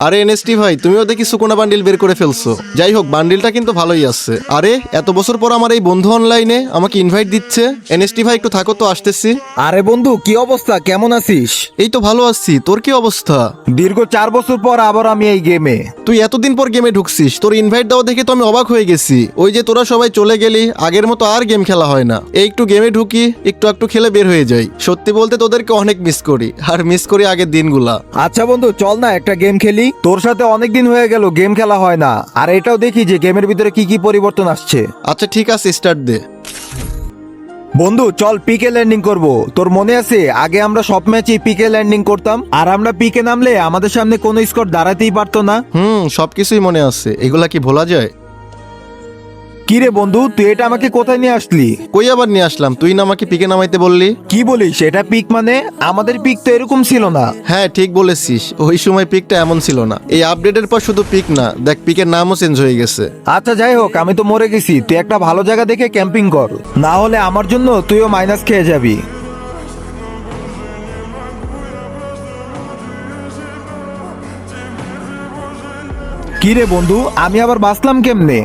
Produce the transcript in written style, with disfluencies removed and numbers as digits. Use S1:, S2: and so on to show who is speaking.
S1: আরে এনএসটি ভাই, তুমিও দেখি সুকুনা বান্ডিল বের করে ফেলছো। যাই হোক, বান্ডিলটা কিন্তু ভালোই আছে। আরে এত বছর পর আমার এই বন্ধু অনলাইনে আমাকে ইনভাইট দিচ্ছে। এনএসটি ভাই একটু থাকো তো, আসতেছি।
S2: আরে বন্ধু, কি অবস্থা? কেমন আছিস?
S1: এই তো ভালো আছি, তোর কি অবস্থা?
S2: দীর্ঘ 4 বছর পর আবার আমি এই গেমে।
S1: তুই এতদিন পর গেমে ঢুকছিস, তোর ইনভাইট দেওয়া দেখে তো আমি অবাক হয়ে গেছি। ওই যে তোরা সবাই চলে গেলি, আগের মতো আর গেম খেলা হয় না। এই একটু গেমে ঢুকি, একটু একটু খেলে বের হয়ে যাই। সত্যি বলতে তোদেরকে অনেক মিস করি, আর মিস করি আগের দিনগুলা।
S2: আচ্ছা বন্ধু, চল না একটা গেম খেলি। তোর সাথে অনেকদিন হয়ে গেল গেম খেলা হয় না, আর এটাও দেখি যে গেমের ভিতরে কি কি পরিবর্তন আসছে।
S1: আচ্ছা ঠিক আছে, স্টার্ট দে।
S2: বন্ধু চল পিকে ল্যান্ডিং করব। তোর মনে আছে আগে আমরা সব ম্যাচেই পিকে ল্যান্ডিং করতাম, আর আমরা পিকে নামলে আমাদের সামনে কোনো স্কোর দাঁড়াতেই পারতো না।
S1: সবকিছুই মনে আছে, এগুলা কি ভোলা যায়?
S2: কি রে বন্ধু, তুই এটা আমাকে কোথায় নিয়ে আসলি?
S1: কই আবার নিয়ে আসলাম? তুই না আমাকে পিকে নামাইতে বললি।
S2: কি বলিস? এটা পিক মানে? আমাদের পিক তো এরকম ছিল না।
S1: হ্যাঁ ঠিক বলেছিস, ওই সময় পিকটা এমন ছিল না। এই আপডেটের পর শুধু পিক না, দেখ পিকের নামও চেঞ্জ হয়ে গেছে।
S2: আচ্ছা যাই হোক, আমি তো মরে গেছি। তুই একটা ভালো জায়গা দেখে ক্যাম্পিং কর, না হলে আমার জন্য তুইও মাইনাস খেয়ে যাবি। কি রে বন্ধু, আমি আবার বাঁচলাম কেমনে?